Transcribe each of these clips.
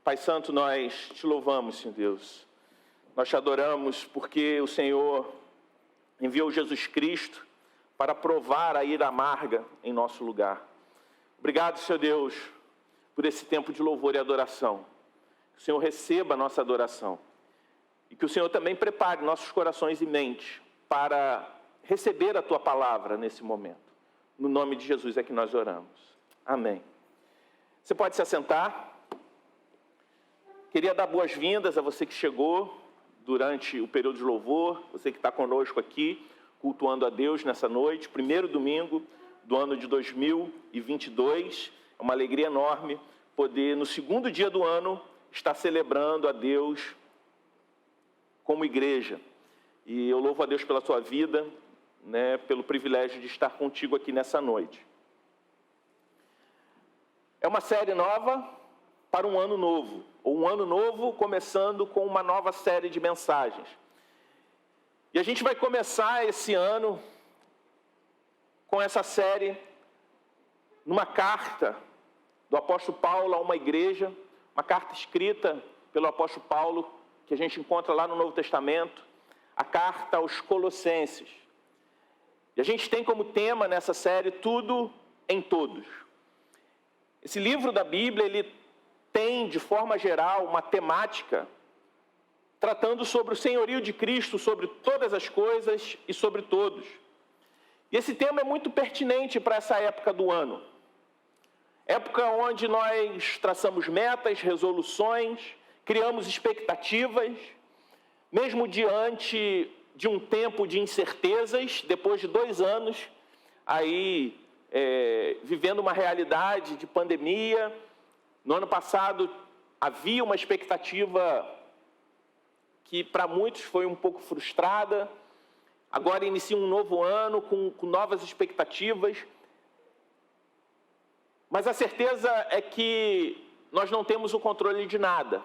Pai Santo, nós te louvamos, Senhor Deus. Nós te adoramos porque o Senhor enviou Jesus Cristo para provar a ira amarga em nosso lugar. Obrigado, Senhor Deus, por esse tempo de louvor e adoração. Que o Senhor receba a nossa adoração. E que o Senhor também prepare nossos corações e mentes para receber a Tua palavra nesse momento. No nome de Jesus é que nós oramos. Amém. Você pode se assentar. Queria dar boas-vindas a você que chegou durante o período de louvor, você que está conosco aqui, cultuando a Deus nessa noite, primeiro domingo do ano de 2022. É uma alegria enorme poder, no segundo dia do ano, estar celebrando a Deus como igreja. E eu louvo a Deus pela sua vida, pelo privilégio de estar contigo aqui nessa noite. É uma série nova para um ano novo, ou um ano novo começando com uma nova série de mensagens. E a gente vai começar esse ano com essa série numa carta do apóstolo Paulo a uma igreja, uma carta escrita pelo apóstolo Paulo, que a gente encontra lá no Novo Testamento, a carta aos Colossenses. E a gente tem como tema nessa série tudo em todos. Esse livro da Bíblia, ele tem, de forma geral, uma temática tratando sobre o senhorio de Cristo, sobre todas as coisas e sobre todos. E esse tema é muito pertinente para essa época do ano. Época onde nós traçamos metas, resoluções, criamos expectativas, mesmo diante de um tempo de incertezas, depois de 2 anos, aí vivendo uma realidade de pandemia. No ano passado havia uma expectativa que para muitos foi um pouco frustrada. Agora inicia um novo ano com novas expectativas. Mas a certeza é que nós não temos o controle de nada.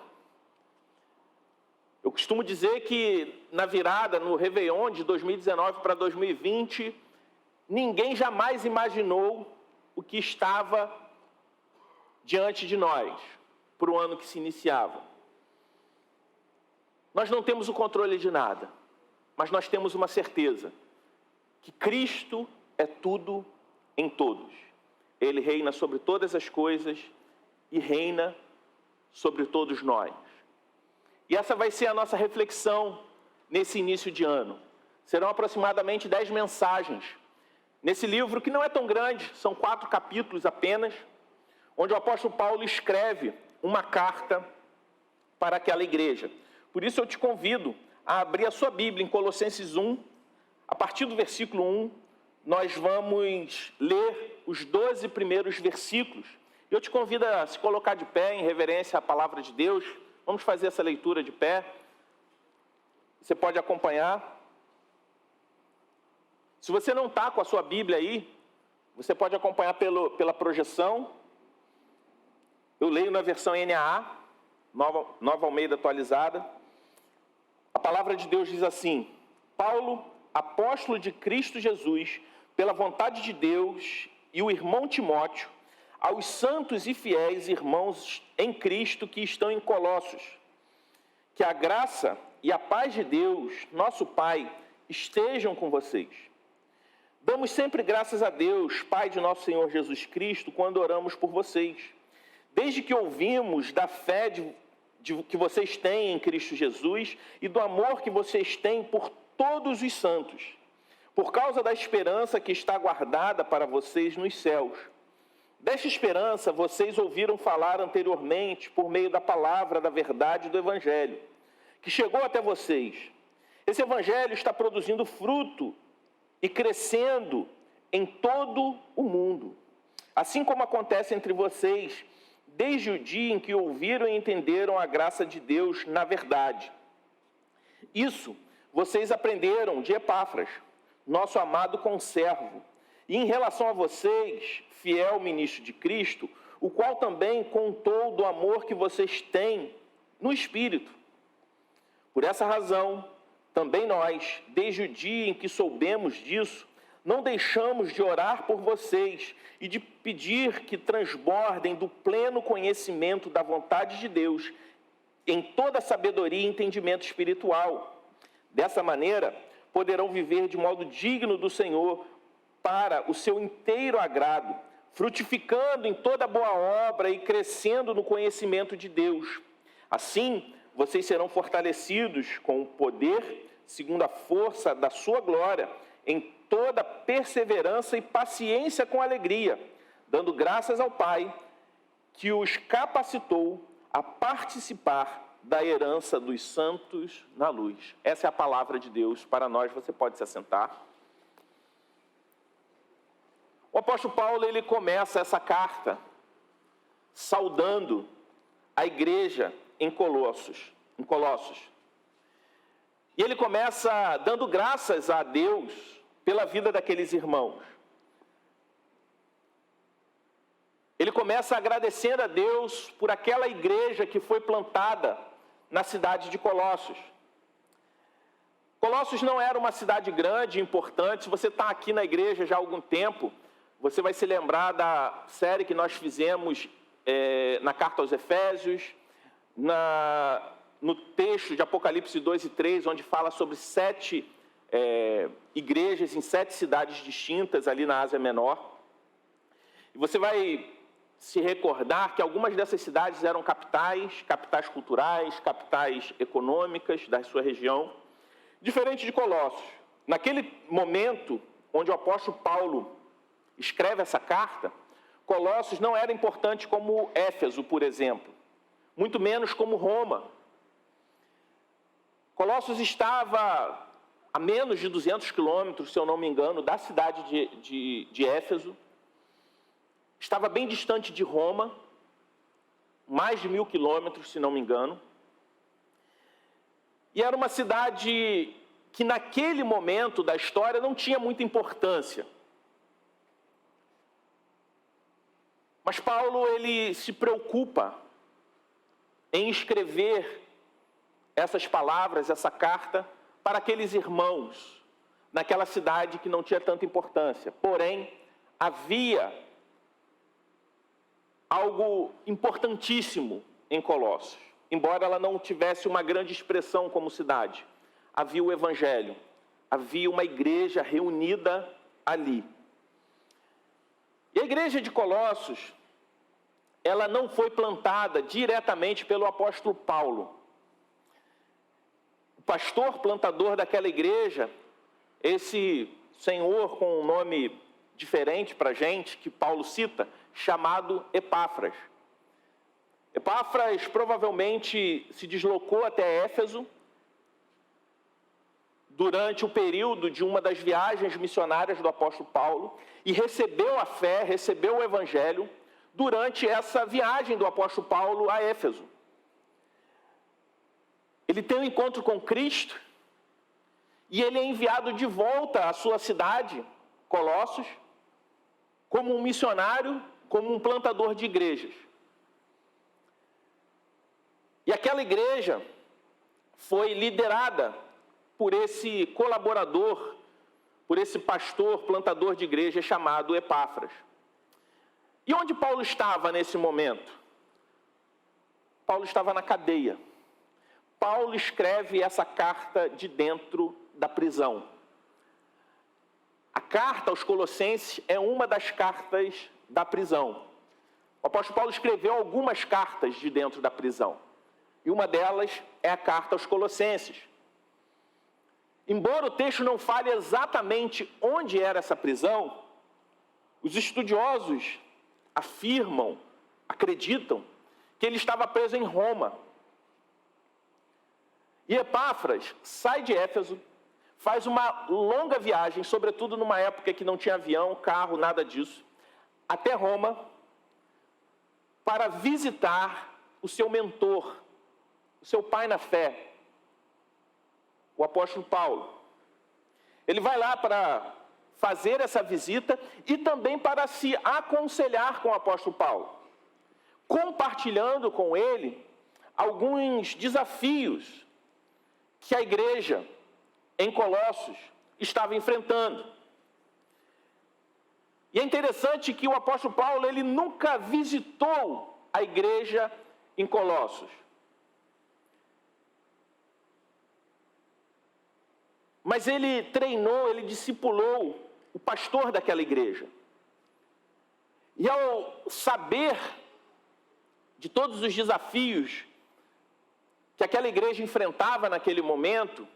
Eu costumo dizer que na virada, no Réveillon de 2019 para 2020, ninguém jamais imaginou o que estava diante de nós, para o ano que se iniciava. Nós não temos o controle de nada, mas nós temos uma certeza, que Cristo é tudo em todos. Ele reina sobre todas as coisas e reina sobre todos nós. E essa vai ser a nossa reflexão nesse início de ano. Serão aproximadamente 10 mensagens nesse livro, que não é tão grande, são 4 capítulos apenas, onde o apóstolo Paulo escreve uma carta para aquela igreja. Por isso eu te convido a abrir a sua Bíblia em Colossenses 1, a partir do versículo 1, nós vamos ler os 12 primeiros versículos. Eu te convido a se colocar de pé em reverência à palavra de Deus. Vamos fazer essa leitura de pé. Você pode acompanhar. Se você não está com a sua Bíblia aí, você pode acompanhar pela projeção. Eu leio na versão NAA, Nova Almeida Atualizada. A palavra de Deus diz assim: Paulo, apóstolo de Cristo Jesus, pela vontade de Deus, e o irmão Timóteo, aos santos e fiéis irmãos em Cristo que estão em Colossos, que a graça e a paz de Deus, nosso Pai, estejam com vocês. Damos sempre graças a Deus, Pai de nosso Senhor Jesus Cristo, quando oramos por vocês. Desde que ouvimos da fé que vocês têm em Cristo Jesus e do amor que vocês têm por todos os santos, por causa da esperança que está guardada para vocês nos céus. Desta esperança vocês ouviram falar anteriormente por meio da palavra da verdade do Evangelho, que chegou até vocês. Esse Evangelho está produzindo fruto e crescendo em todo o mundo, assim como acontece entre vocês, desde o dia em que ouviram e entenderam a graça de Deus na verdade. Isso vocês aprenderam de Epáfras, nosso amado conservo, e em relação a vocês, fiel ministro de Cristo, o qual também contou do amor que vocês têm no Espírito. Por essa razão, também nós, desde o dia em que soubemos disso, não deixamos de orar por vocês e de pedir que transbordem do pleno conhecimento da vontade de Deus em toda sabedoria e entendimento espiritual. Dessa maneira, poderão viver de modo digno do Senhor para o seu inteiro agrado, frutificando em toda boa obra e crescendo no conhecimento de Deus. Assim, vocês serão fortalecidos com o poder, segundo a força da sua glória, em toda perseverança e paciência com alegria, dando graças ao Pai, que os capacitou a participar da herança dos santos na luz. Essa é a palavra de Deus para nós. Você pode se assentar. O apóstolo Paulo, ele começa essa carta saudando a igreja em Colossos. E ele começa dando graças a Deus pela vida daqueles irmãos. Ele começa agradecendo a Deus por aquela igreja que foi plantada na cidade de Colossos. Colossos não era uma cidade grande, importante. Se você está aqui na igreja já há algum tempo, você vai se lembrar da série que nós fizemos na Carta aos Efésios, no texto de Apocalipse 2 e 3, onde fala sobre 7 igrejas em 7 cidades distintas ali na Ásia Menor. E você vai se recordar que algumas dessas cidades eram capitais culturais, capitais econômicas da sua região, diferente de Colossos. Naquele momento onde o apóstolo Paulo escreve essa carta, Colossos não era importante como Éfeso, por exemplo, muito menos como Roma. Colossos estava a menos de 200 quilômetros, se eu não me engano, da cidade de Éfeso. Estava bem distante de Roma, mais de 1000 quilômetros, se não me engano. E era uma cidade que naquele momento da história não tinha muita importância. Mas Paulo, ele se preocupa em escrever essas palavras, essa carta, para aqueles irmãos naquela cidade que não tinha tanta importância. Porém, havia algo importantíssimo em Colossos. Embora ela não tivesse uma grande expressão como cidade, havia o Evangelho, havia uma igreja reunida ali. E a igreja de Colossos, ela não foi plantada diretamente pelo apóstolo Paulo. O pastor plantador daquela igreja, esse senhor com um nome diferente para a gente, que Paulo cita, chamado Epáfras. Epáfras provavelmente se deslocou até Éfeso durante o período de uma das viagens missionárias do apóstolo Paulo e recebeu a fé, recebeu o evangelho durante essa viagem do apóstolo Paulo a Éfeso. Ele tem um encontro com Cristo e ele é enviado de volta à sua cidade, Colossos, como um missionário, como um plantador de igrejas. E aquela igreja foi liderada por esse colaborador, por esse pastor, plantador de igreja chamado Epáfras. E onde Paulo estava nesse momento? Paulo estava na cadeia. Paulo escreve essa carta de dentro da prisão. A carta aos Colossenses é uma das cartas da prisão. O apóstolo Paulo escreveu algumas cartas de dentro da prisão. E uma delas é a carta aos Colossenses. Embora o texto não fale exatamente onde era essa prisão, os estudiosos afirmam, acreditam, que ele estava preso em Roma. E Epáfras sai de Éfeso, faz uma longa viagem, sobretudo numa época que não tinha avião, carro, nada disso, até Roma, para visitar o seu mentor, o seu pai na fé, o apóstolo Paulo. Ele vai lá para fazer essa visita e também para se aconselhar com o apóstolo Paulo, compartilhando com ele alguns desafios que a igreja em Colossos estava enfrentando. E é interessante que o apóstolo Paulo, ele nunca visitou a igreja em Colossos. Mas ele treinou, ele discipulou o pastor daquela igreja. E ao saber de todos os desafios que aquela igreja enfrentava naquele momento,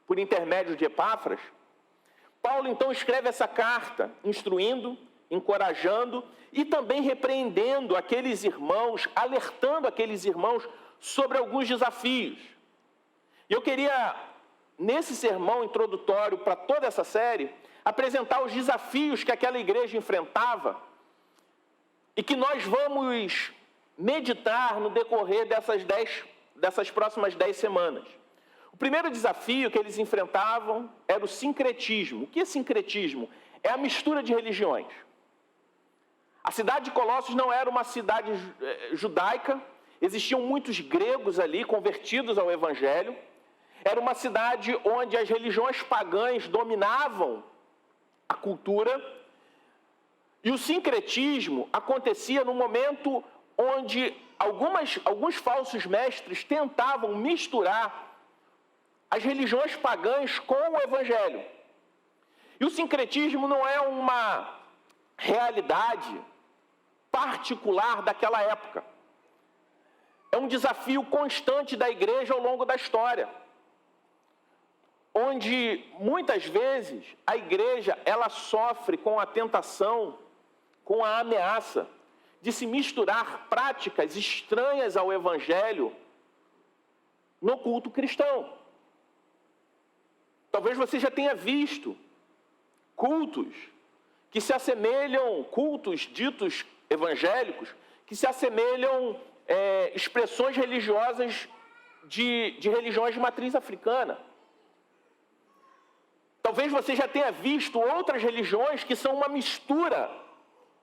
por intermédio de Epáfras, Paulo então escreve essa carta, instruindo, encorajando e também repreendendo aqueles irmãos, alertando aqueles irmãos sobre alguns desafios. E eu queria, nesse sermão introdutório para toda essa série, apresentar os desafios que aquela igreja enfrentava e que nós vamos meditar no decorrer dessas próximas 10 semanas. O primeiro desafio que eles enfrentavam era o sincretismo. O que é sincretismo? É a mistura de religiões. A cidade de Colossos não era uma cidade judaica, existiam muitos gregos ali convertidos ao Evangelho. Era uma cidade onde as religiões pagãs dominavam a cultura. E o sincretismo acontecia no momento onde alguns falsos mestres tentavam misturar as religiões pagãs com o Evangelho. E o sincretismo não é uma realidade particular daquela época. É um desafio constante da igreja ao longo da história, onde muitas vezes a igreja ela sofre com a tentação, com a ameaça de se misturar práticas estranhas ao Evangelho no culto cristão. Talvez você já tenha visto cultos que se assemelham, cultos ditos evangélicos, que se assemelham expressões religiosas de religiões de matriz africana. Talvez você já tenha visto outras religiões que são uma mistura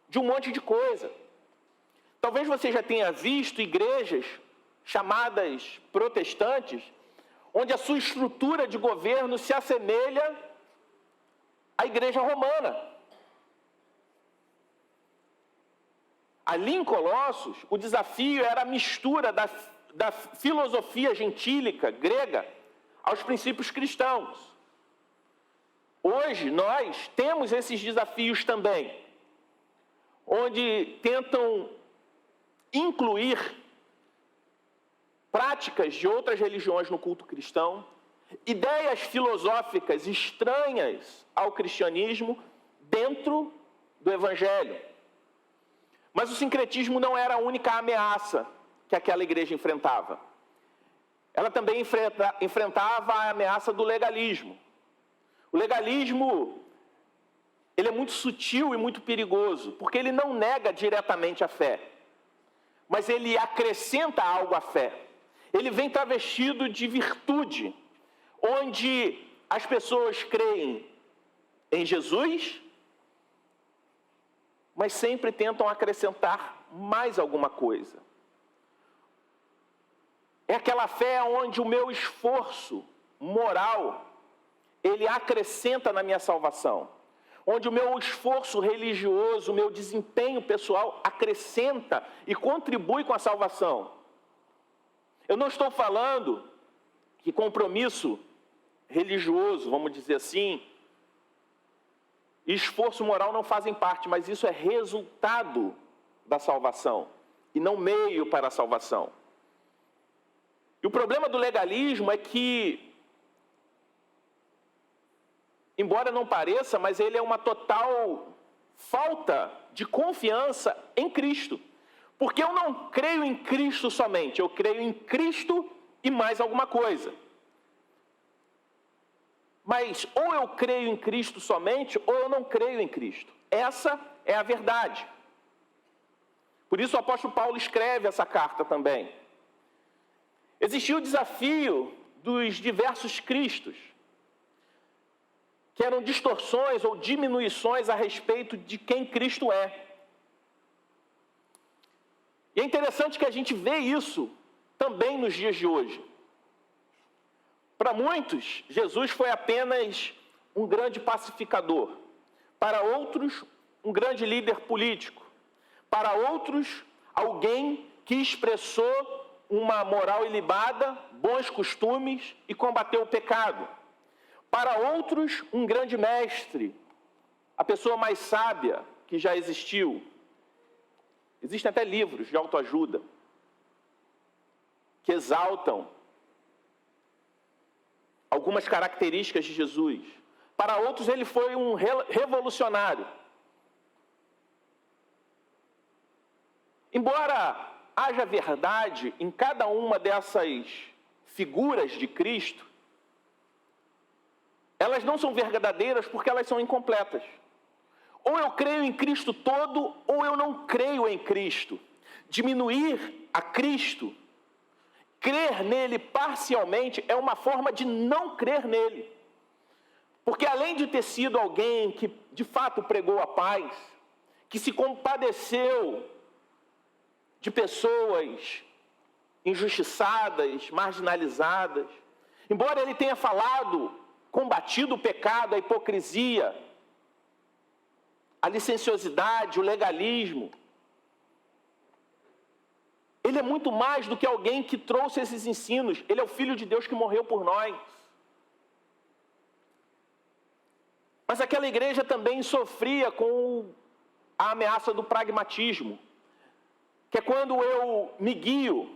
de um monte de coisa. Talvez você já tenha visto igrejas chamadas protestantes, onde a sua estrutura de governo se assemelha à igreja romana. Ali em Colossos, o desafio era a mistura da filosofia gentílica grega aos princípios cristãos. Hoje, nós temos esses desafios também, onde tentam incluir práticas de outras religiões no culto cristão, ideias filosóficas estranhas ao cristianismo dentro do Evangelho. Mas o sincretismo não era a única ameaça que aquela igreja enfrentava. Ela também enfrentava a ameaça do legalismo. O legalismo, ele é muito sutil e muito perigoso, porque ele não nega diretamente a fé, mas ele acrescenta algo à fé. Ele vem travestido de virtude, onde as pessoas creem em Jesus, mas sempre tentam acrescentar mais alguma coisa. É aquela fé onde o meu esforço moral, ele acrescenta na minha salvação. Onde o meu esforço religioso, o meu desempenho pessoal acrescenta e contribui com a salvação. Eu não estou falando que compromisso religioso, vamos dizer assim, e esforço moral não fazem parte, mas isso é resultado da salvação e não meio para a salvação. E o problema do legalismo é que, embora não pareça, mas ele é uma total falta de confiança em Cristo. Porque eu não creio em Cristo somente, eu creio em Cristo e mais alguma coisa. Mas ou eu creio em Cristo somente, ou eu não creio em Cristo. Essa é a verdade. Por isso o apóstolo Paulo escreve essa carta também. Existia o desafio dos diversos Cristos, que eram distorções ou diminuições a respeito de quem Cristo é. E é interessante que a gente vê isso também nos dias de hoje. Para muitos, Jesus foi apenas um grande pacificador. Para outros, um grande líder político. Para outros, alguém que expressou uma moral ilibada, bons costumes e combateu o pecado. Para outros, um grande mestre, a pessoa mais sábia que já existiu. Existem até livros de autoajuda que exaltam algumas características de Jesus. Para outros, ele foi um revolucionário. Embora haja verdade em cada uma dessas figuras de Cristo, elas não são verdadeiras porque elas são incompletas. Ou eu creio em Cristo todo, ou eu não creio em Cristo. Diminuir a Cristo, crer nele parcialmente, é uma forma de não crer nele. Porque além de ter sido alguém que de fato pregou a paz, que se compadeceu de pessoas injustiçadas, marginalizadas, embora ele tenha falado, combatido o pecado, a hipocrisia, a licenciosidade, o legalismo, ele é muito mais do que alguém que trouxe esses ensinos. Ele é o Filho de Deus que morreu por nós. Mas aquela igreja também sofria com a ameaça do pragmatismo, que é quando eu me guio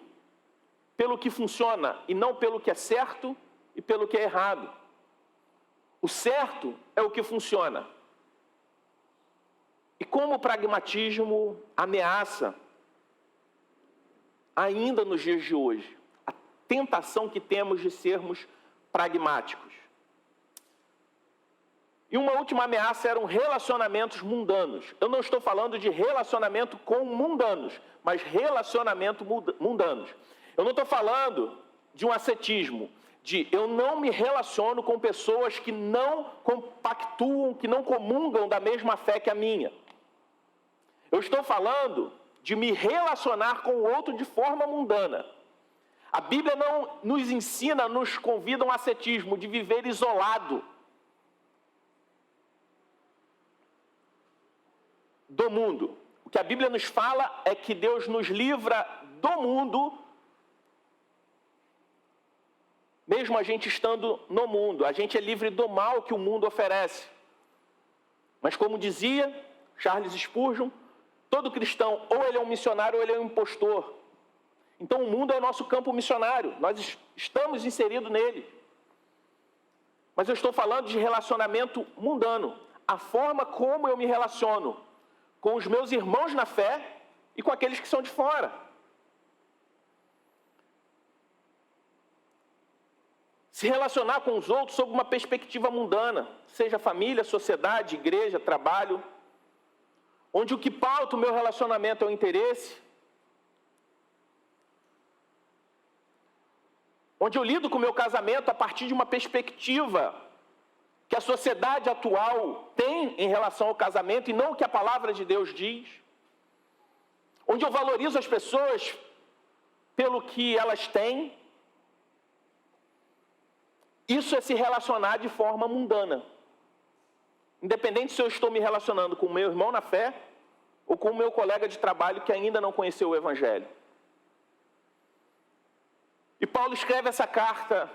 pelo que funciona e não pelo que é certo e pelo que é errado. O certo é o que funciona. E como o pragmatismo ameaça, ainda nos dias de hoje, a tentação que temos de sermos pragmáticos. E uma última ameaça eram relacionamentos mundanos. Eu não estou falando de relacionamento com mundanos, mas relacionamento mundanos. Eu não estou falando de um ascetismo, de eu não me relaciono com pessoas que não compactuam, que não comungam da mesma fé que a minha. Eu estou falando de me relacionar com o outro de forma mundana. A Bíblia não nos ensina, nos convida a um ascetismo, de viver isolado do mundo. O que a Bíblia nos fala é que Deus nos livra do mundo, mesmo a gente estando no mundo. A gente é livre do mal que o mundo oferece. Mas como dizia Charles Spurgeon, todo cristão, ou ele é um missionário ou ele é um impostor. Então o mundo é o nosso campo missionário, nós estamos inseridos nele. Mas eu estou falando de relacionamento mundano, a forma como eu me relaciono com os meus irmãos na fé e com aqueles que são de fora. Se relacionar com os outros sob uma perspectiva mundana, seja família, sociedade, igreja, trabalho, onde o que pauta o meu relacionamento é o interesse, onde eu lido com o meu casamento a partir de uma perspectiva que a sociedade atual tem em relação ao casamento e não o que a palavra de Deus diz, onde eu valorizo as pessoas pelo que elas têm. Isso é se relacionar de forma mundana. Independente se eu estou me relacionando com o meu irmão na fé ou com o meu colega de trabalho que ainda não conheceu o Evangelho. E Paulo escreve essa carta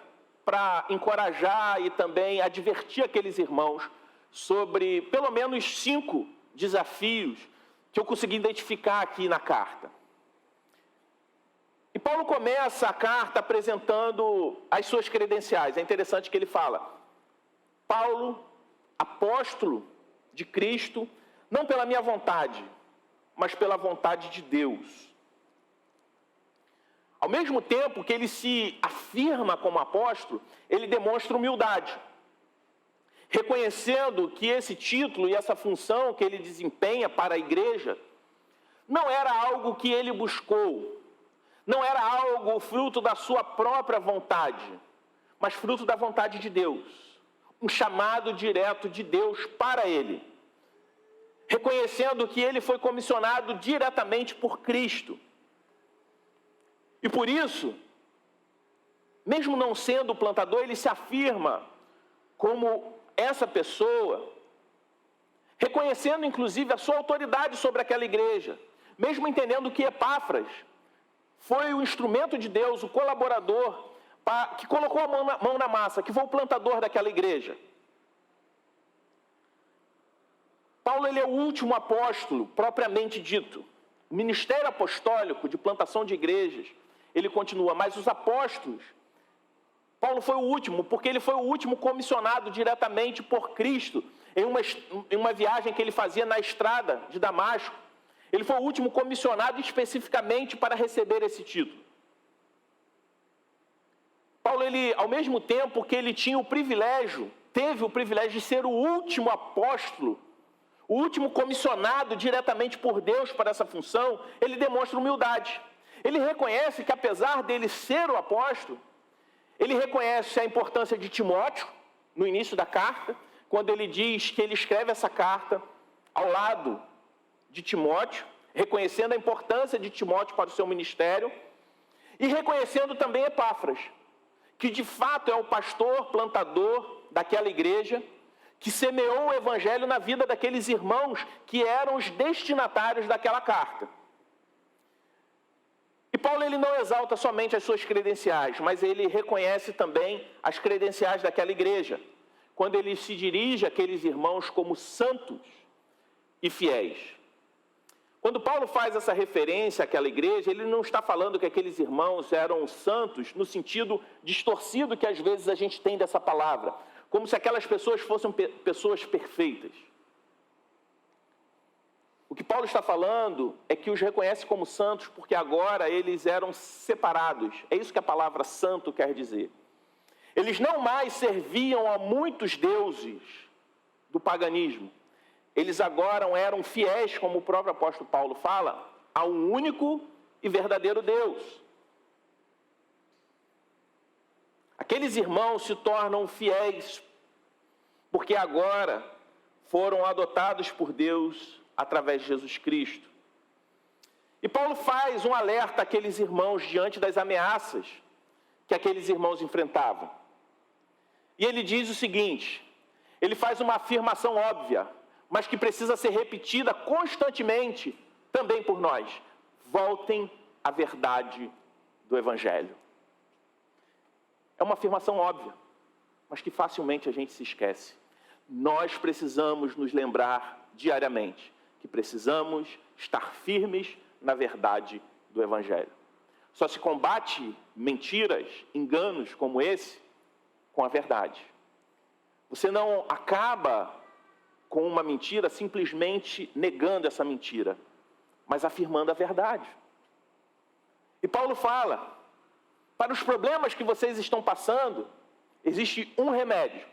para encorajar e também advertir aqueles irmãos sobre pelo menos 5 desafios que eu consegui identificar aqui na carta. E Paulo começa a carta apresentando as suas credenciais. É interessante que ele fala: Paulo, apóstolo de Cristo, não pela minha vontade, mas pela vontade de Deus. Ao mesmo tempo que ele se afirma como apóstolo, ele demonstra humildade, reconhecendo que esse título e essa função que ele desempenha para a igreja não era algo que ele buscou, não era algo fruto da sua própria vontade, mas fruto da vontade de Deus, um chamado direto de Deus para ele, reconhecendo que ele foi comissionado diretamente por Cristo. E por isso, mesmo não sendo plantador, ele se afirma como essa pessoa, reconhecendo inclusive a sua autoridade sobre aquela igreja, mesmo entendendo que Epáfras foi o instrumento de Deus, o colaborador, que colocou a mão na massa, que foi o plantador daquela igreja. Paulo ele é o último apóstolo, propriamente dito. O ministério apostólico de plantação de igrejas, ele continua, mas os apóstolos, Paulo foi o último, porque ele foi o último comissionado diretamente por Cristo, em uma viagem que ele fazia na estrada de Damasco. Ele foi o último comissionado especificamente para receber esse título. Paulo, ele, ao mesmo tempo que ele tinha teve o privilégio de ser o último apóstolo, o último comissionado diretamente por Deus para essa função, ele demonstra humildade. Ele reconhece que, apesar dele ser o apóstolo, ele reconhece a importância de Timóteo, no início da carta, quando ele diz que ele escreve essa carta ao lado de Timóteo, reconhecendo a importância de Timóteo para o seu ministério, e reconhecendo também Epáfras, que de fato é o pastor plantador daquela igreja, que semeou o evangelho na vida daqueles irmãos que eram os destinatários daquela carta. E Paulo ele não exalta somente as suas credenciais, mas ele reconhece também as credenciais daquela igreja, quando ele se dirige àqueles irmãos como santos e fiéis. Quando Paulo faz essa referência àquela igreja, ele não está falando que aqueles irmãos eram santos no sentido distorcido que às vezes a gente tem dessa palavra, como se aquelas pessoas fossem pessoas perfeitas. O que Paulo está falando é que os reconhece como santos porque agora eles eram separados. É isso que a palavra santo quer dizer. Eles não mais serviam a muitos deuses do paganismo. Eles agora eram fiéis, como o próprio apóstolo Paulo fala, a um único e verdadeiro Deus. Aqueles irmãos se tornam fiéis porque agora foram adotados por Deus através de Jesus Cristo. E Paulo faz um alerta àqueles irmãos diante das ameaças que aqueles irmãos enfrentavam. E ele diz o seguinte, ele faz uma afirmação óbvia, mas que precisa ser repetida constantemente também por nós. Voltem à verdade do Evangelho. É uma afirmação óbvia, mas que facilmente a gente se esquece. Nós precisamos nos lembrar diariamente que precisamos estar firmes na verdade do Evangelho. Só se combate mentiras, enganos como esse, com a verdade. Você não acaba com uma mentira simplesmente negando essa mentira, mas afirmando a verdade. E Paulo fala, para os problemas que vocês estão passando, existe um remédio,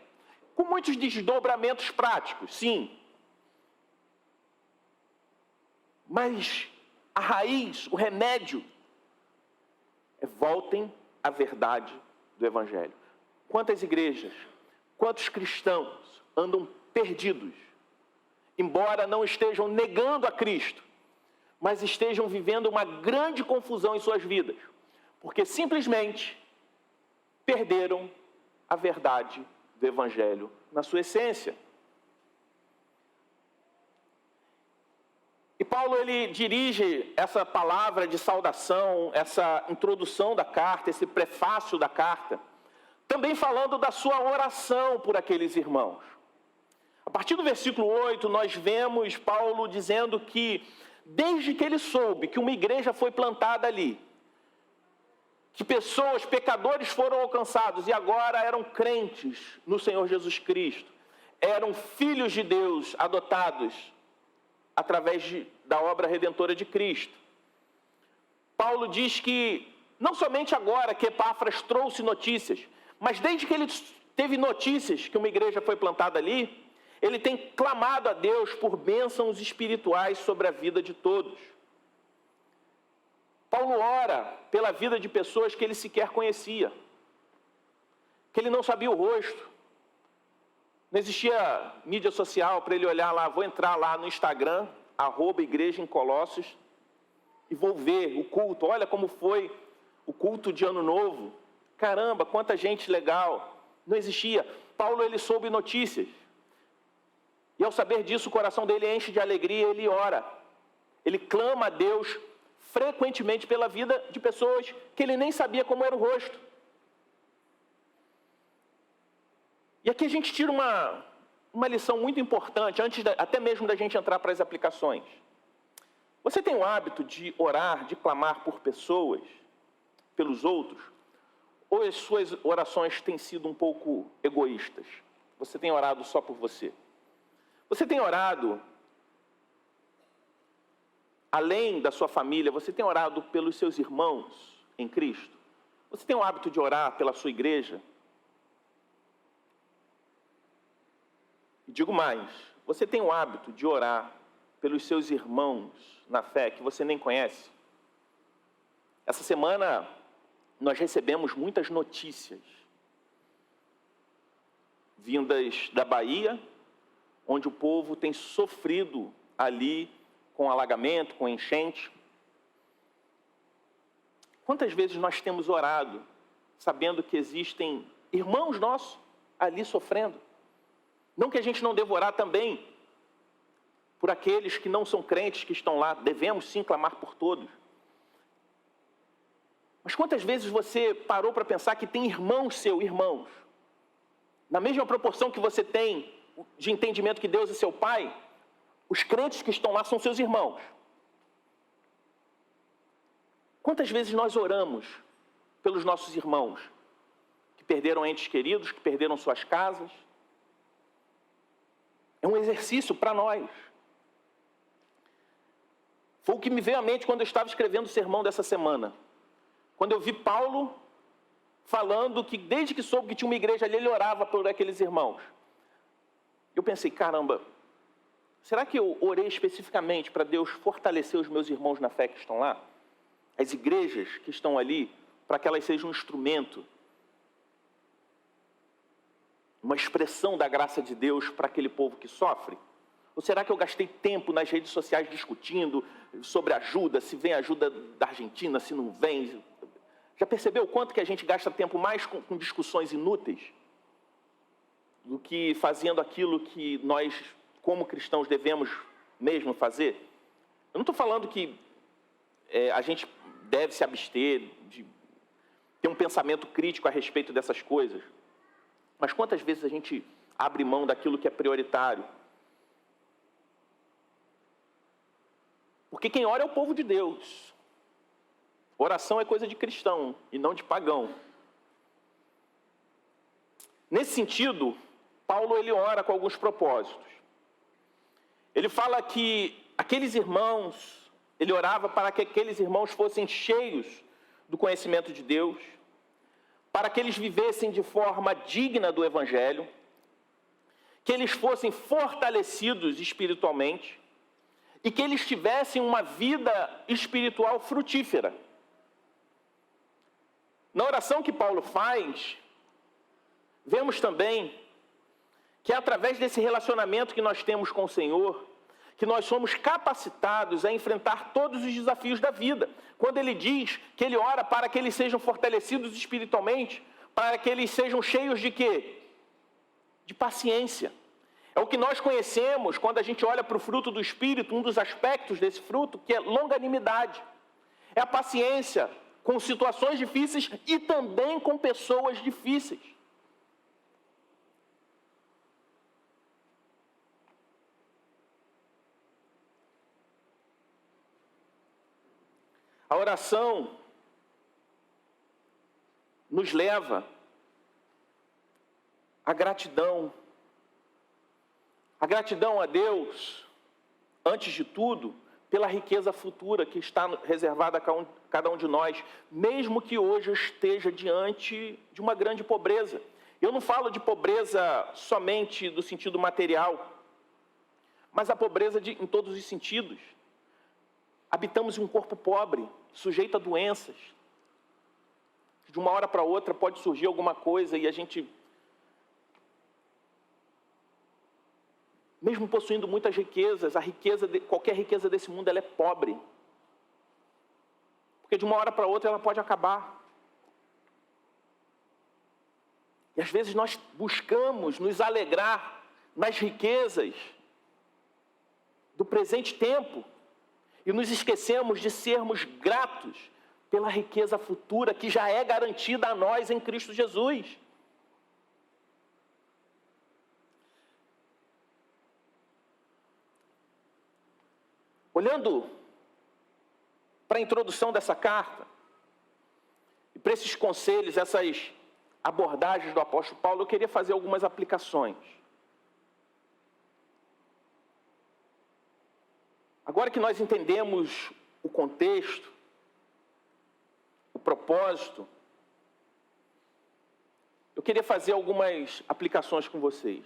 com muitos desdobramentos práticos, sim. Mas a raiz, o remédio, é voltem à verdade do Evangelho. Quantas igrejas, quantos cristãos andam perdidos, embora não estejam negando a Cristo, mas estejam vivendo uma grande confusão em suas vidas, porque simplesmente perderam a verdade do Evangelho na sua essência. E Paulo ele dirige essa palavra de saudação, essa introdução da carta, esse prefácio da carta, também falando da sua oração por aqueles irmãos. A partir do versículo 8, nós vemos Paulo dizendo que, desde que ele soube que uma igreja foi plantada ali, que pessoas, pecadores foram alcançados e agora eram crentes no Senhor Jesus Cristo, eram filhos de Deus adotados através da obra redentora de Cristo. Paulo diz que, não somente agora que Epáfras trouxe notícias, mas desde que ele teve notícias que uma igreja foi plantada ali, ele tem clamado a Deus por bênçãos espirituais sobre a vida de todos. Paulo ora pela vida de pessoas que ele sequer conhecia, que ele não sabia o rosto. Não existia mídia social para ele olhar lá, vou entrar lá no Instagram, @igreja em Colossos, e vou ver o culto. Olha como foi o culto de Ano Novo. Caramba, quanta gente legal. Não existia. Paulo ele soube notícias. E ao saber disso, o coração dele enche de alegria e ele ora. Ele clama a Deus frequentemente pela vida de pessoas que ele nem sabia como era o rosto. E aqui a gente tira uma lição muito importante, até mesmo da gente entrar para as aplicações. Você tem o hábito de orar, de clamar por pessoas, pelos outros? Ou as suas orações têm sido um pouco egoístas? Você tem orado só por você? Você tem orado, além da sua família, você tem orado pelos seus irmãos em Cristo? Você tem o hábito de orar pela sua igreja? E digo mais, você tem o hábito de orar pelos seus irmãos na fé que você nem conhece? Essa semana nós recebemos muitas notícias vindas da Bahia, onde o povo tem sofrido ali com alagamento, com enchente. Quantas vezes nós temos orado, sabendo que existem irmãos nossos ali sofrendo? Não que a gente não deva orar também por aqueles que não são crentes, que estão lá. Devemos sim clamar por todos. Mas quantas vezes você parou para pensar que tem irmãos na mesma proporção que você tem de entendimento que Deus é seu Pai, os crentes que estão lá são seus irmãos. Quantas vezes nós oramos pelos nossos irmãos que perderam entes queridos, que perderam suas casas? É um exercício para nós. Foi o que me veio à mente quando eu estava escrevendo o sermão dessa semana. Quando eu vi Paulo falando que desde que soube que tinha uma igreja ali, ele orava por aqueles irmãos. Eu pensei, caramba, será que eu orei especificamente para Deus fortalecer os meus irmãos na fé que estão lá? As igrejas que estão ali, para que elas sejam um instrumento, uma expressão da graça de Deus para aquele povo que sofre? Ou será que eu gastei tempo nas redes sociais discutindo sobre ajuda, se vem ajuda da Argentina, se não vem? Já percebeu o quanto que a gente gasta tempo mais com discussões inúteis do que fazendo aquilo que nós, como cristãos, devemos mesmo fazer? Eu não estou falando que a gente deve se abster de ter um pensamento crítico a respeito dessas coisas. Mas quantas vezes a gente abre mão daquilo que é prioritário? Porque quem ora é o povo de Deus. Oração é coisa de cristão e não de pagão. Nesse sentido, Paulo ele ora com alguns propósitos. Ele fala que aqueles irmãos, ele orava para que aqueles irmãos fossem cheios do conhecimento de Deus, para que eles vivessem de forma digna do Evangelho, que eles fossem fortalecidos espiritualmente e que eles tivessem uma vida espiritual frutífera. Na oração que Paulo faz, vemos também que é através desse relacionamento que nós temos com o Senhor, que nós somos capacitados a enfrentar todos os desafios da vida. Quando ele diz que ele ora para que eles sejam fortalecidos espiritualmente, para que eles sejam cheios de quê? De paciência. É o que nós conhecemos quando a gente olha para o fruto do Espírito, um dos aspectos desse fruto, que é longanimidade. É a paciência com situações difíceis e também com pessoas difíceis. A oração nos leva à gratidão. A gratidão a Deus, antes de tudo, pela riqueza futura que está reservada a cada um de nós, mesmo que hoje eu esteja diante de uma grande pobreza. Eu não falo de pobreza somente do sentido material, mas a pobreza em todos os sentidos. Habitamos em um corpo pobre, sujeito a doenças. De uma hora para outra pode surgir alguma coisa e a gente, mesmo possuindo muitas riquezas, qualquer riqueza desse mundo ela é pobre. Porque de uma hora para outra ela pode acabar. E às vezes nós buscamos nos alegrar nas riquezas do presente tempo e nos esquecemos de sermos gratos pela riqueza futura que já é garantida a nós em Cristo Jesus. Olhando para a introdução dessa carta, e para esses conselhos, essas abordagens do apóstolo Paulo, eu queria fazer algumas aplicações. Agora que nós entendemos o contexto, o propósito, eu queria fazer algumas aplicações com vocês.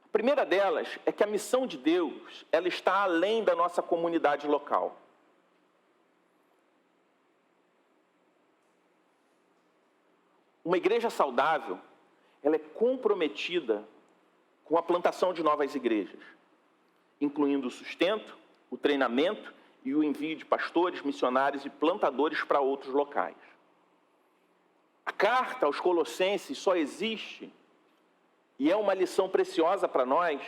A primeira delas é que a missão de Deus, ela está além da nossa comunidade local. Uma igreja saudável, ela é comprometida com a plantação de novas igrejas, incluindo o sustento, o treinamento e o envio de pastores, missionários e plantadores para outros locais. A carta aos Colossenses só existe, e é uma lição preciosa para nós,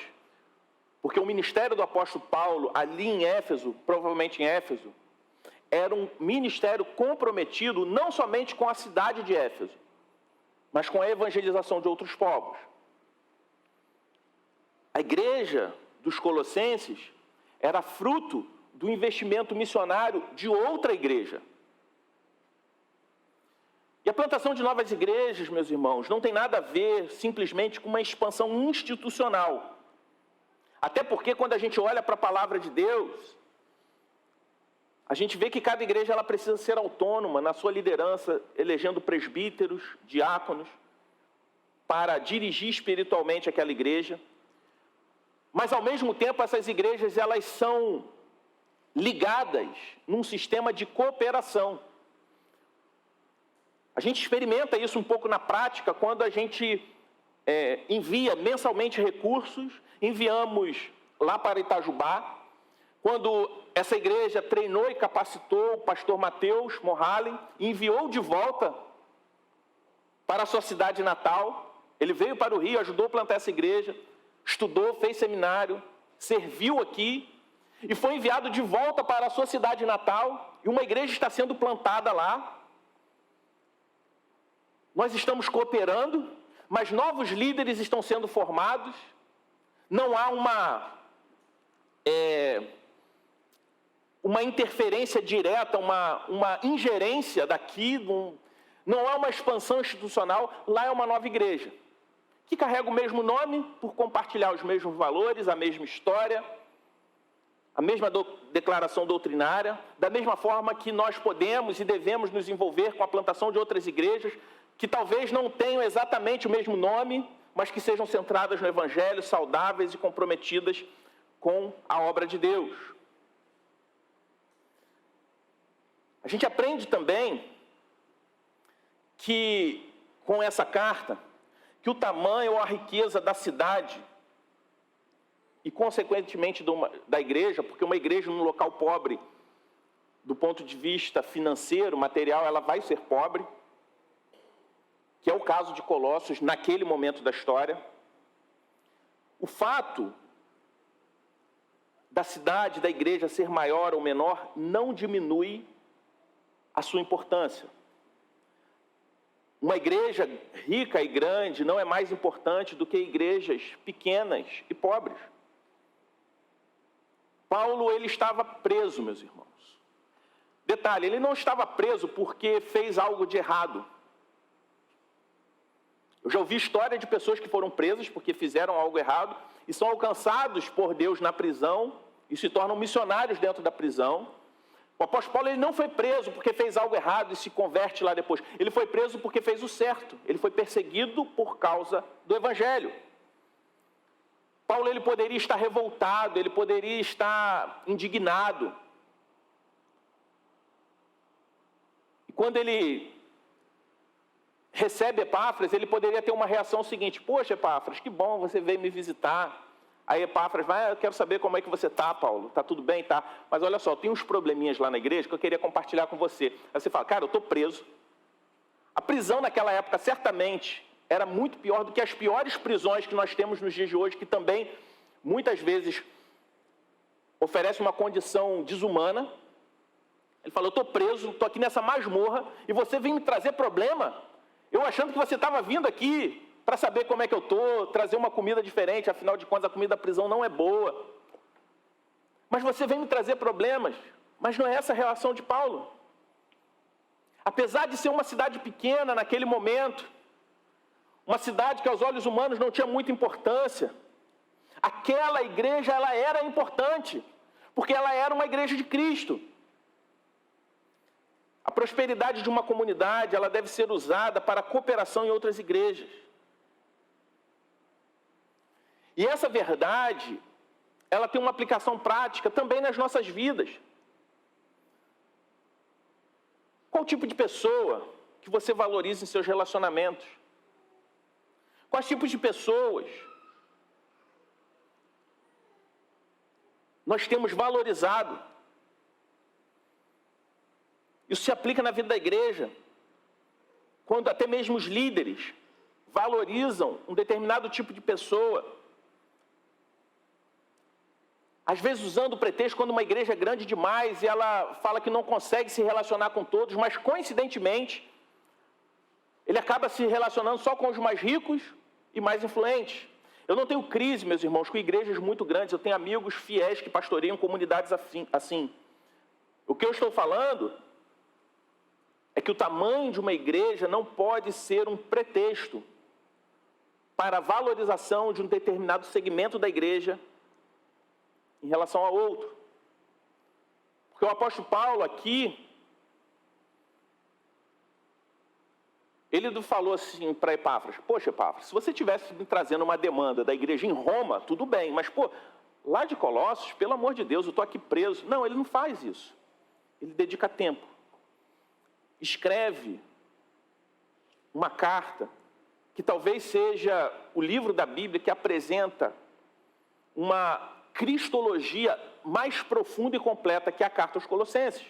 porque o ministério do apóstolo Paulo, ali em Éfeso, provavelmente em Éfeso, era um ministério comprometido não somente com a cidade de Éfeso, mas com a evangelização de outros povos. A igreja dos Colossenses era fruto do investimento missionário de outra igreja. E a plantação de novas igrejas, meus irmãos, não tem nada a ver simplesmente com uma expansão institucional. Até porque quando a gente olha para a palavra de Deus, a gente vê que cada igreja ela precisa ser autônoma na sua liderança, elegendo presbíteros, diáconos, para dirigir espiritualmente aquela igreja. Mas, ao mesmo tempo, essas igrejas elas são ligadas num sistema de cooperação. A gente experimenta isso um pouco na prática quando a gente envia mensalmente recursos, enviamos lá para Itajubá, quando essa igreja treinou e capacitou o pastor Mateus Morhalen, e enviou de volta para a sua cidade natal. Ele veio para o Rio, ajudou a plantar essa igreja, estudou, fez seminário, serviu aqui, e foi enviado de volta para a sua cidade natal, e uma igreja está sendo plantada lá. Nós estamos cooperando, mas novos líderes estão sendo formados, não há uma interferência direta, uma ingerência daqui, não há uma expansão institucional, lá é uma nova igreja, que carrega o mesmo nome, por compartilhar os mesmos valores, a mesma história, a mesma declaração doutrinária, da mesma forma que nós podemos e devemos nos envolver com a plantação de outras igrejas, que talvez não tenham exatamente o mesmo nome, mas que sejam centradas no Evangelho, saudáveis e comprometidas com a obra de Deus. A gente aprende também que, com essa carta, que o tamanho ou a riqueza da cidade e, consequentemente, da igreja, porque uma igreja num local pobre, do ponto de vista financeiro, material, ela vai ser pobre, que é o caso de Colossos naquele momento da história. O fato da cidade, da igreja ser maior ou menor, não diminui a sua importância. Uma igreja rica e grande não é mais importante do que igrejas pequenas e pobres. Paulo, ele estava preso, meus irmãos. Detalhe, ele não estava preso porque fez algo de errado. Eu já ouvi história de pessoas que foram presas porque fizeram algo errado e são alcançados por Deus na prisão e se tornam missionários dentro da prisão. O apóstolo Paulo ele não foi preso porque fez algo errado e se converte lá depois. Ele foi preso porque fez o certo. Ele foi perseguido por causa do Evangelho. Paulo ele poderia estar revoltado, ele poderia estar indignado. E quando ele recebe Epáfras, ele poderia ter uma reação seguinte: poxa, Epáfras, que bom, você veio me visitar. Aí Epáfras vai: eu quero saber como é que você está, Paulo. Está tudo bem? Tá. Mas olha só, tem uns probleminhas lá na igreja que eu queria compartilhar com você. Aí você fala: cara, eu estou preso. A prisão naquela época, certamente, era muito pior do que as piores prisões que nós temos nos dias de hoje, que também muitas vezes oferece uma condição desumana. Ele falou, eu estou preso, estou aqui nessa masmorra, e você vem me trazer problema? Eu achando que você estava vindo aqui para saber como é que eu estou, trazer uma comida diferente, afinal de contas a comida da prisão não é boa. Mas você vem me trazer problemas. Mas não é essa a relação de Paulo. Apesar de ser uma cidade pequena naquele momento, uma cidade que aos olhos humanos não tinha muita importância, aquela igreja ela era importante, porque ela era uma igreja de Cristo. A prosperidade de uma comunidade ela deve ser usada para a cooperação em outras igrejas. E essa verdade, ela tem uma aplicação prática também nas nossas vidas. Qual tipo de pessoa que você valoriza em seus relacionamentos? Quais tipos de pessoas nós temos valorizado? Isso se aplica na vida da igreja, quando até mesmo os líderes valorizam um determinado tipo de pessoa. Às vezes usando o pretexto quando uma igreja é grande demais e ela fala que não consegue se relacionar com todos, mas coincidentemente, ele acaba se relacionando só com os mais ricos e mais influentes. Eu não tenho crise, meus irmãos, com igrejas muito grandes, eu tenho amigos fiéis que pastoreiam comunidades assim. O que eu estou falando é que o tamanho de uma igreja não pode ser um pretexto para a valorização de um determinado segmento da igreja em relação a outro. Porque o apóstolo Paulo aqui, ele falou assim para Epáfras, poxa Epáfras, se você tivesse me trazendo uma demanda da igreja em Roma, tudo bem, mas lá de Colossos, pelo amor de Deus, eu estou aqui preso. Não, ele não faz isso. Ele dedica tempo. Escreve uma carta, que talvez seja o livro da Bíblia que apresenta uma cristologia mais profunda e completa que a carta aos Colossenses.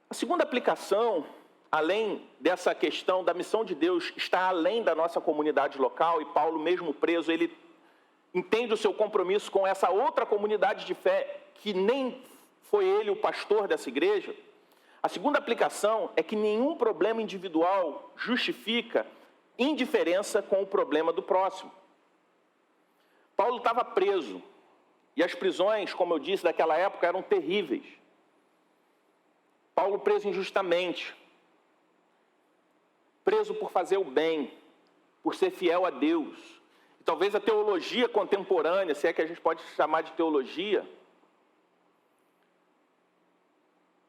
A segunda aplicação, além dessa questão da missão de Deus estar além da nossa comunidade local, e Paulo mesmo preso, ele entende o seu compromisso com essa outra comunidade de fé, que nem foi ele o pastor dessa igreja. A segunda aplicação é que nenhum problema individual justifica indiferença com o problema do próximo. Paulo estava preso, e as prisões, como eu disse, daquela época eram terríveis. Paulo preso injustamente, preso por fazer o bem, por ser fiel a Deus. E talvez a teologia contemporânea, se é que a gente pode chamar de teologia,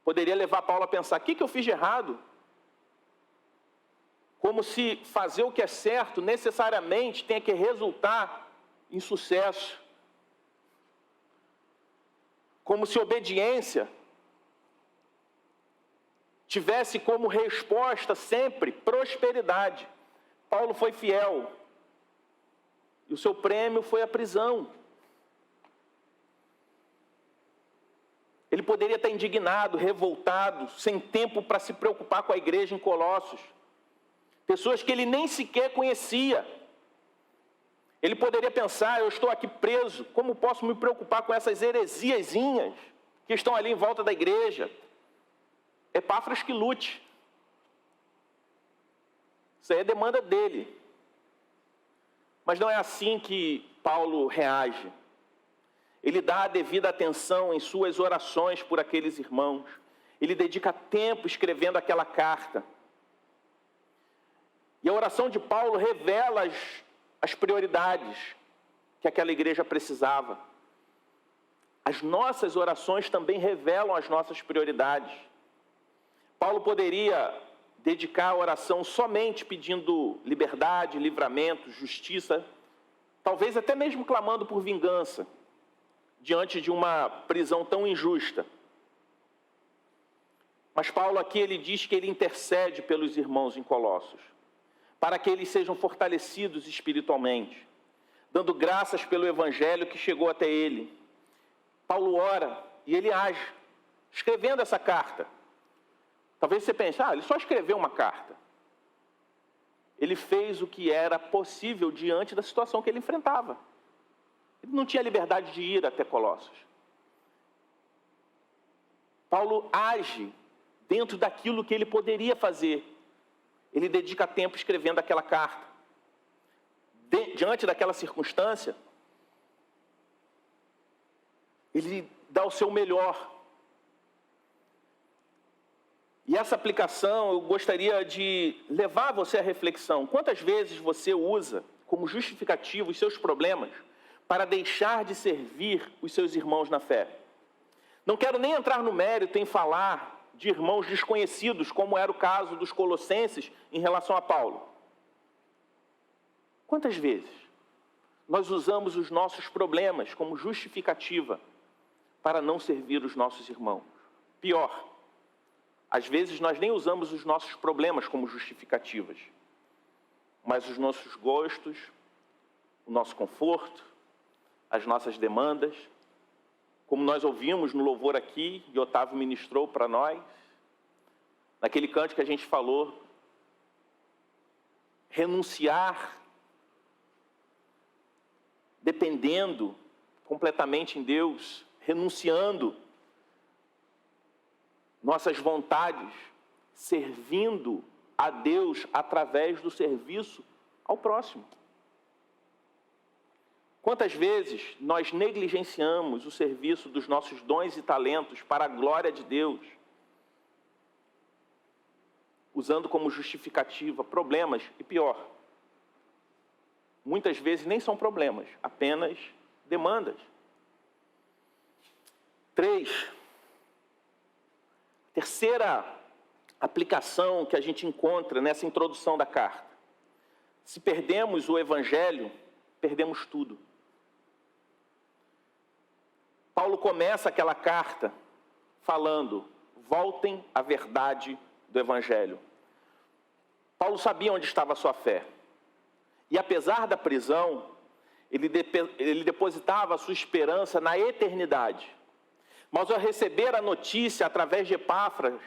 poderia levar Paulo a pensar, o que eu fiz de errado? Como se fazer o que é certo necessariamente tenha que resultar em sucesso. Como se obediência tivesse como resposta sempre prosperidade. Paulo foi fiel. E o seu prêmio foi a prisão. Ele poderia estar indignado, revoltado, sem tempo para se preocupar com a igreja em Colossos. Pessoas que ele nem sequer conhecia. Ele poderia pensar, eu estou aqui preso, como posso me preocupar com essas heresiazinhas que estão ali em volta da igreja? Epáfras que lute. Isso aí é demanda dele. Mas não é assim que Paulo reage. Ele dá a devida atenção em suas orações por aqueles irmãos. Ele dedica tempo escrevendo aquela carta. E a oração de Paulo revela as prioridades que aquela igreja precisava. As nossas orações também revelam as nossas prioridades. Paulo poderia dedicar a oração somente pedindo liberdade, livramento, justiça, talvez até mesmo clamando por vingança, diante de uma prisão tão injusta. Mas Paulo aqui ele diz que ele intercede pelos irmãos em Colossos, para que eles sejam fortalecidos espiritualmente, dando graças pelo evangelho que chegou até ele. Paulo ora e ele age, escrevendo essa carta. Talvez você pense, ele só escreveu uma carta. ele fez o que era possível diante da situação que ele enfrentava. Ele não tinha liberdade de ir até Colossos. Paulo age dentro daquilo que ele poderia fazer. Ele dedica tempo escrevendo aquela carta. Diante daquela circunstância, ele dá o seu melhor. E essa aplicação eu gostaria de levar você à reflexão. Quantas vezes você usa como justificativo os seus problemas para deixar de servir os seus irmãos na fé? Não quero nem entrar no mérito em falar de irmãos desconhecidos, como era o caso dos colossenses em relação a Paulo. Quantas vezes nós usamos os nossos problemas como justificativa para não servir os nossos irmãos? Pior, às vezes nós nem usamos os nossos problemas como justificativas, mas os nossos gostos, o nosso conforto, as nossas demandas, como nós ouvimos no louvor aqui, e Otávio ministrou para nós, naquele canto que a gente falou, renunciar, dependendo completamente em Deus, renunciando nossas vontades, servindo a Deus através do serviço ao próximo. Quantas vezes nós negligenciamos o serviço dos nossos dons e talentos para a glória de Deus, usando como justificativa problemas e pior, muitas vezes nem são problemas, apenas demandas. 3. Terceira aplicação que a gente encontra nessa introdução da carta. Se perdemos o Evangelho, perdemos tudo. Paulo começa aquela carta falando, voltem à verdade do Evangelho. Paulo sabia onde estava a sua fé. E apesar da prisão, ele depositava a sua esperança na eternidade. Mas ao receber a notícia, através de Epáfras,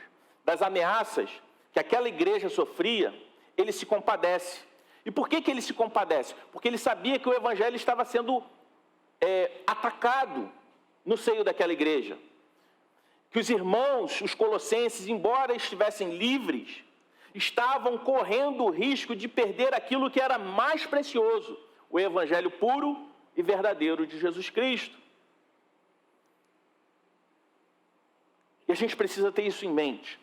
das ameaças que aquela igreja sofria, ele se compadece. E por que ele se compadece? Porque ele sabia que o Evangelho estava sendo atacado no seio daquela igreja. Que os irmãos, os colossenses, embora estivessem livres, estavam correndo o risco de perder aquilo que era mais precioso, o Evangelho puro e verdadeiro de Jesus Cristo. E a gente precisa ter isso em mente.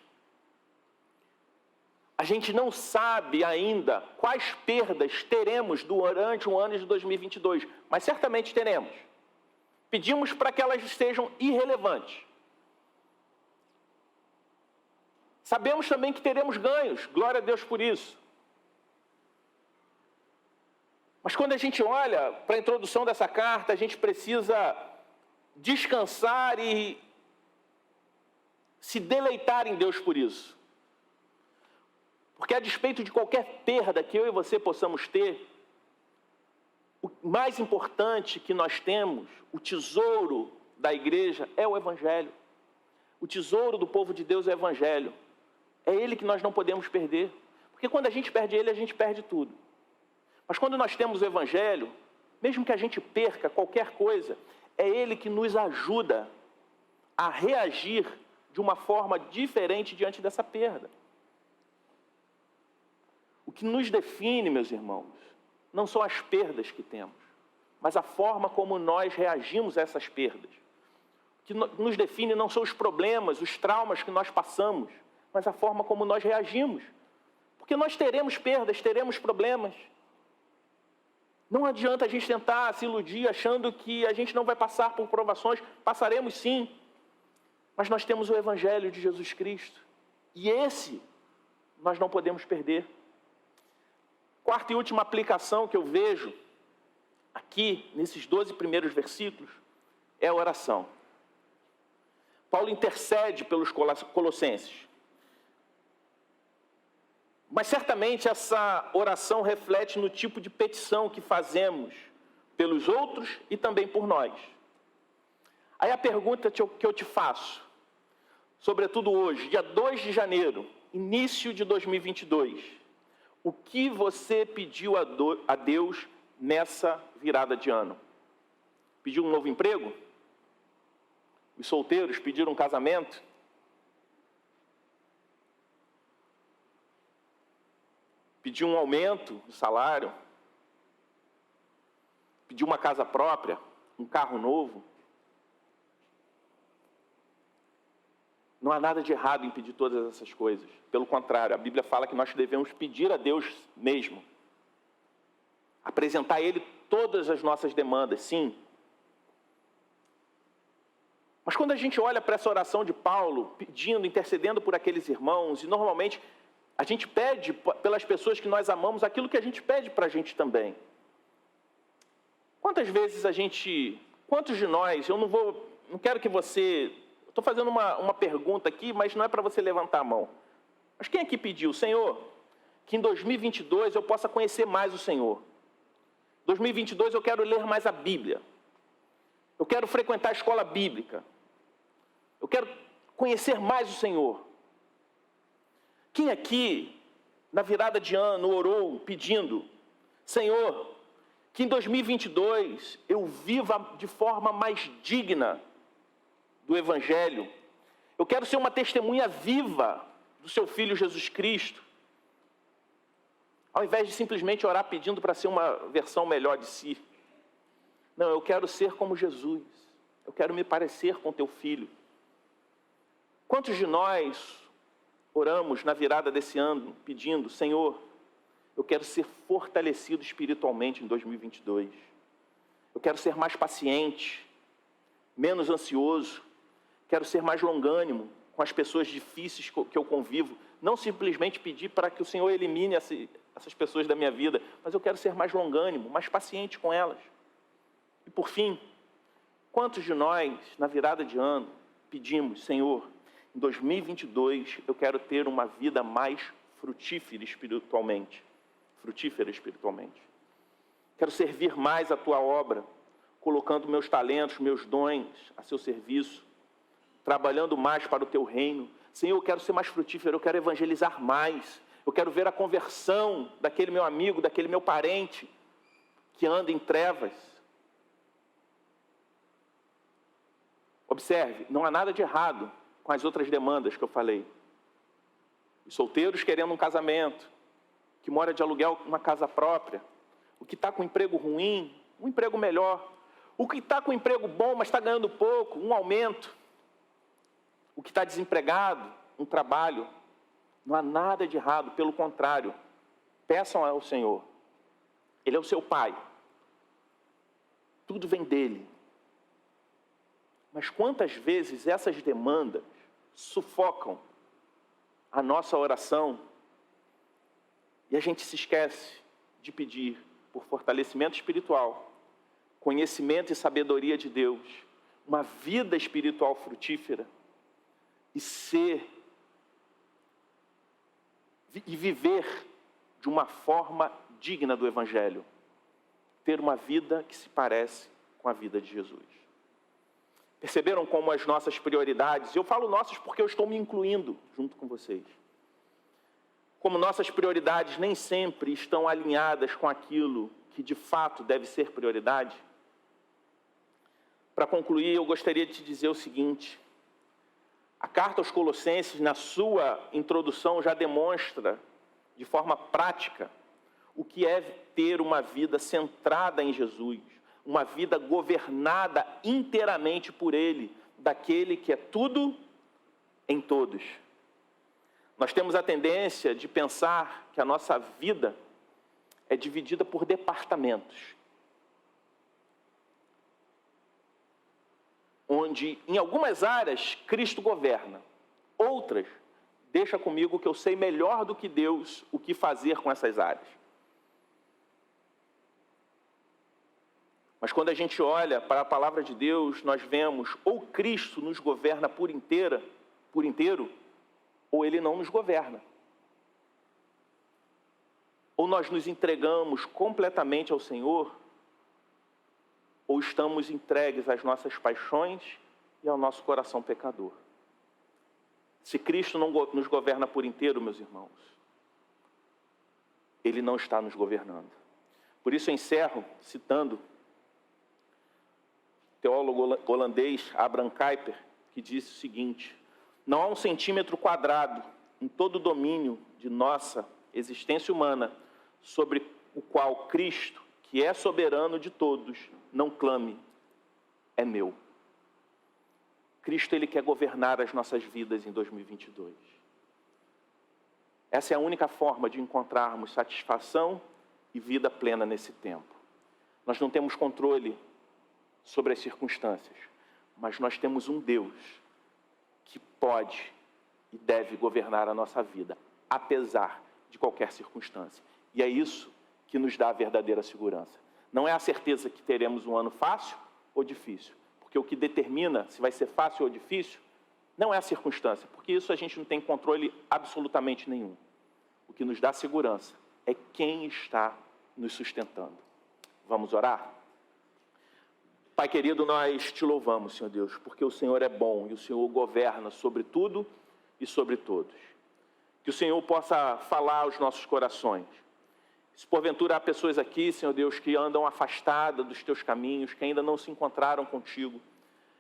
A gente não sabe ainda quais perdas teremos durante o ano de 2022, mas certamente teremos. Pedimos para que elas sejam irrelevantes. Sabemos também que teremos ganhos, glória a Deus por isso. Mas quando a gente olha para a introdução dessa carta, a gente precisa descansar e se deleitar em Deus por isso. Porque a despeito de qualquer perda que eu e você possamos ter, o mais importante que nós temos, o tesouro da igreja, é o Evangelho. O tesouro do povo de Deus é o Evangelho. É ele que nós não podemos perder. Porque quando a gente perde ele, a gente perde tudo. Mas quando nós temos o Evangelho, mesmo que a gente perca qualquer coisa, é ele que nos ajuda a reagir de uma forma diferente diante dessa perda. O que nos define, meus irmãos, não são as perdas que temos, mas a forma como nós reagimos a essas perdas. O que nos define não são os problemas, os traumas que nós passamos, mas a forma como nós reagimos. Porque nós teremos perdas, teremos problemas. Não adianta a gente tentar se iludir achando que a gente não vai passar por provações. Passaremos sim. Mas nós temos o Evangelho de Jesus Cristo. E esse nós não podemos perder. Quarta e última aplicação que eu vejo aqui, nesses 12 primeiros versículos, é a oração. Paulo intercede pelos colossenses. Mas certamente essa oração reflete no tipo de petição que fazemos pelos outros e também por nós. Aí a pergunta que eu te faço, sobretudo hoje, dia 2 de janeiro, início de 2022, O que você pediu a Deus nessa virada de ano? Pediu um novo emprego? Os solteiros pediram um casamento? Pediu um aumento de salário? Pediu uma casa própria? Um carro novo? Não há nada de errado em pedir todas essas coisas. Pelo contrário, a Bíblia fala que nós devemos pedir a Deus mesmo. Apresentar a Ele todas as nossas demandas, sim. Mas quando a gente olha para essa oração de Paulo, pedindo, intercedendo por aqueles irmãos, e normalmente a gente pede pelas pessoas que nós amamos aquilo que a gente pede para a gente também. Quantas vezes quantos de nós, não quero que você... Estou fazendo uma pergunta aqui, mas não é para você levantar a mão. Mas quem aqui pediu, Senhor, que em 2022 eu possa conhecer mais o Senhor? 2022 eu quero ler mais a Bíblia. Eu quero frequentar a escola bíblica. Eu quero conhecer mais o Senhor. Quem aqui, na virada de ano, orou pedindo, Senhor, que em 2022 eu viva de forma mais digna do Evangelho. Eu quero ser uma testemunha viva do seu Filho Jesus Cristo. Ao invés de simplesmente orar pedindo para ser uma versão melhor de si. Não, eu quero ser como Jesus. Eu quero me parecer com teu Filho. Quantos de nós oramos na virada desse ano pedindo, Senhor, eu quero ser fortalecido espiritualmente em 2022. Eu quero ser mais paciente, menos ansioso. Quero ser mais longânimo com as pessoas difíceis que eu convivo. Não simplesmente pedir para que o Senhor elimine essas pessoas da minha vida, mas eu quero ser mais longânimo, mais paciente com elas. E por fim, quantos de nós, na virada de ano, pedimos, Senhor, em 2022 eu quero ter uma vida mais frutífera espiritualmente. Quero servir mais a tua obra, colocando meus talentos, meus dons a seu serviço, trabalhando mais para o teu reino. Senhor, eu quero ser mais frutífero, eu quero evangelizar mais. Eu quero ver a conversão daquele meu amigo, daquele meu parente que anda em trevas. Observe, não há nada de errado com as outras demandas que eu falei. Os solteiros querendo um casamento, que mora de aluguel uma casa própria, o que está com emprego ruim, um emprego melhor, o que está com emprego bom, mas está ganhando pouco, um aumento, o que está desempregado, um trabalho. Não há nada de errado, pelo contrário, peçam ao Senhor. Ele é o seu Pai. Tudo vem dele. Mas quantas vezes essas demandas sufocam a nossa oração e a gente se esquece de pedir por fortalecimento espiritual, conhecimento e sabedoria de Deus, uma vida espiritual frutífera e viver de uma forma digna do Evangelho, ter uma vida que se parece com a vida de Jesus. Perceberam como as nossas prioridades, eu falo nossas porque eu estou me incluindo junto com vocês, como nossas prioridades nem sempre estão alinhadas com aquilo que de fato deve ser prioridade? Para concluir, eu gostaria de te dizer o seguinte: a carta aos Colossenses, na sua introdução, já demonstra de forma prática o que é ter uma vida centrada em Jesus, uma vida governada inteiramente por Ele, daquele que é tudo em todos. Nós temos a tendência de pensar que a nossa vida é dividida por departamentos, onde em algumas áreas Cristo governa, outras deixa comigo que eu sei melhor do que Deus o que fazer com essas áreas. Mas quando a gente olha para a palavra de Deus, nós vemos ou Cristo nos governa por inteiro, ou Ele não nos governa. Ou nós nos entregamos completamente ao Senhor, ou estamos entregues às nossas paixões e ao nosso coração pecador. Se Cristo não nos governa por inteiro, meus irmãos, Ele não está nos governando. Por isso eu encerro citando o teólogo holandês Abraham Kuyper, que disse o seguinte: não há um centímetro quadrado em todo o domínio de nossa existência humana sobre o qual Cristo, que é soberano de todos, não clame, é meu. Cristo, Ele quer governar as nossas vidas em 2022. Essa é a única forma de encontrarmos satisfação e vida plena nesse tempo. Nós não temos controle sobre as circunstâncias, mas nós temos um Deus que pode e deve governar a nossa vida, apesar de qualquer circunstância. E é isso que nos dá a verdadeira segurança. Não é a certeza que teremos um ano fácil ou difícil, porque o que determina se vai ser fácil ou difícil não é a circunstância, porque isso a gente não tem controle absolutamente nenhum. O que nos dá segurança é quem está nos sustentando. Vamos orar? Pai querido, nós te louvamos, Senhor Deus, porque o Senhor é bom e o Senhor governa sobre tudo e sobre todos. Que o Senhor possa falar aos nossos corações. Se porventura há pessoas aqui, Senhor Deus, que andam afastadas dos teus caminhos, que ainda não se encontraram contigo,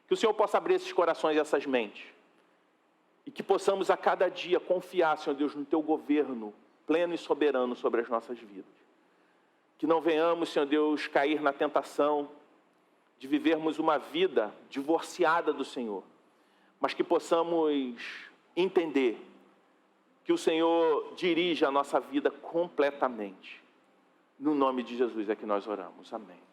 que o Senhor possa abrir esses corações e essas mentes. E que possamos a cada dia confiar, Senhor Deus, no teu governo pleno e soberano sobre as nossas vidas. Que não venhamos, Senhor Deus, cair na tentação de vivermos uma vida divorciada do Senhor, mas que possamos entender que o Senhor dirige a nossa vida completamente. No nome de Jesus é que nós oramos. Amém.